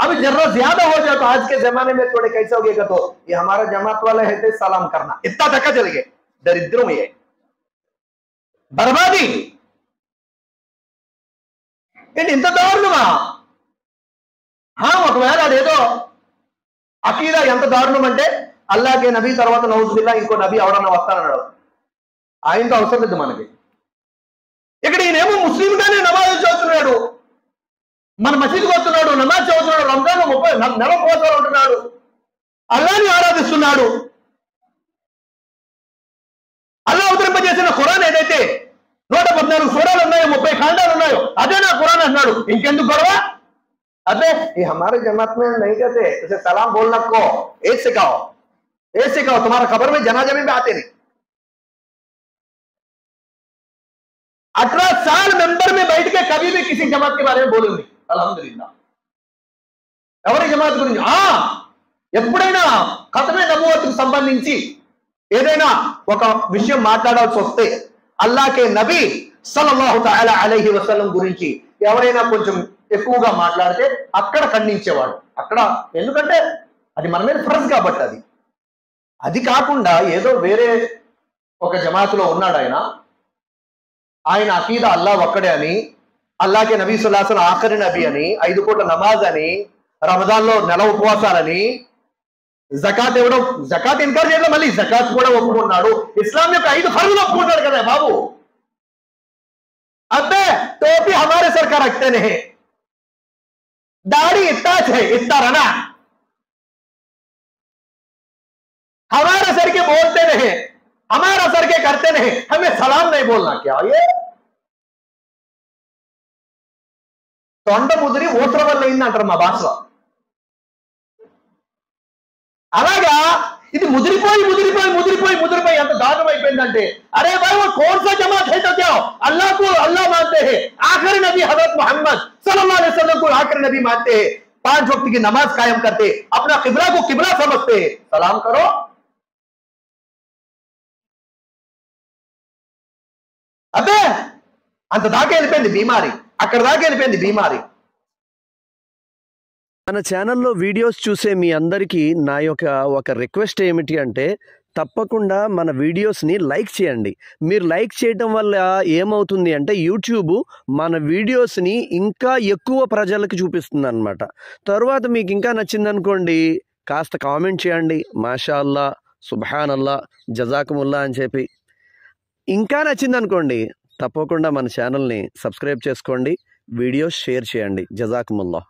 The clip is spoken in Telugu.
अब जरा ज्यादा हो जाए तो आज के जमाने में थोड़े कैसे हो गए तो ये हमारा जमात वाले है तो सलाम करना इतना धक्का चल गए दरिद्रों ये बर्बादी इंत दारुणमा ఒకవేళ అదేదో అకీదా ఎంత దారుణం అంటే అల్లాహ్కే నబీ తర్వాత నౌజుబిల్లా ఇంకో నబీ ఎవడన్నా వస్తానన్నాడు ఆయనతో అవసరం లేదు మనకి ఇక్కడ ఈయనేమో ముస్లింగానే నమాజ్ చదువుతున్నాడు మన మసీదుకు వస్తున్నాడు నమాజ్ చదువుతున్నాడు రంజాన్ 30 నెల ఉపవాసాలు ఉంటున్నాడు అల్లాహ్ని ఆరాధిస్తున్నాడు అల్లాహ్ అవతరింపజేసిన ఖురాన్ ఏదైతే 114 సూరాలు ఉన్నాయో 30 ఖండాలు ఉన్నాయో అదే నా ఖురాన్ అన్నాడు ఇంకెందుకు గొడవ अबे ये हमारे जमात में नहीं कहते उसे सलाम बोलना को ऐसे कहो तुम्हारा खबर में जनाजा में भी आते नहीं 18 साल मेंबर में बैठ के कभी भी किसी जमात के बारे में बोलूंगी अल्हम्दुलिल्लाह ఎవరి జమాత్ గురించి ఎప్పుడైనా ఖతమే నబువత్కు సంబంధించి ఏదైనా ఒక విషయం మాట్లాడాల్సి వస్తే అల్లాహ్కే నబీ సల్లల్లాహు తఆలా అలైహి వసల్లం గురించి ఎవరైనా కొంచెం ఎక్కువగా మాట్లాడితే అక్కడ ఖండించేవాడు అక్కడ ఎందుకంటే అది మన మీద ఫర్జ్ కాబట్టి అది కాకుండా ఏదో వేరే ఒక జమాతులో ఉన్నాడు ఆయన అకీదా అల్లాహ్ ఒక్కడే అని అల్లాహ్కే నబీ సల్లల్లాహు అలైహి వసల్లం ఆఖరి నబీ అని 5 పూట్ల నమాజ్ అని రమజాన్ లో నెల ఉపవాసాలని జకాత్ ఇవ్వడం జకాత్ ఇన్కార్ చేయడం మళ్ళీ జకాత్ కూడా ఒప్పుకున్నాడు ఇస్లాం యొక్క 5 ఫర్జులు ఒప్పుకున్నాడు కదా బాబు अबे टोपी हमारे सर का रखते नहीं दाढ़ी इतना है इतना रहना हमारे सर के बोलते नहीं हमारा सर के करते नहीं हमें सलाम नहीं बोलना क्या ये తొండ ముదిరి ఊసర వల్ల అయిందంటారు మా భాషలో అలాగా ఇది ముదిరిపోయి ఎంత దారుణం అయిపోయిందంటే अरे भाई वो कौन सा जमात है तो क्या अल्लाह को अल्लाह मानते हैं आखिरी नबी हजरत मोहम्मद सल्लल्लाहु अलैहि वसल्लम को आखिरी नबी मानते हैं 5 वक्त की नमाज कायम करते अपना किबला को किबला समझते हैं सलाम करो अबे अंत दाके వెళ్ళిపోయింది బీమారి అక్కడ దాకా వెళ్ళిపోయింది బీమారి మన ఛానల్లో వీడియోస్ చూసే మీ అందరికీ నా యొక్క ఒక రిక్వెస్ట్ ఏమిటి అంటే తప్పకుండా మన వీడియోస్ని లైక్ చేయండి మీరు లైక్ చేయడం వల్ల ఏమవుతుంది అంటే యూట్యూబ్ మన వీడియోస్ని ఇంకా ఎక్కువ ప్రజలకు చూపిస్తుంది అనమాట తర్వాత మీకు ఇంకా నచ్చిందనుకోండి కాస్త కామెంట్ చేయండి మాషా అల్లా సుబ్హానల్లా జజాకుముల్లా అని చెప్పి ఇంకా నచ్చిందనుకోండి తప్పకుండా మన ఛానల్ని సబ్స్క్రైబ్ చేసుకోండి వీడియోస్ షేర్ చేయండి జజాకుముల్లా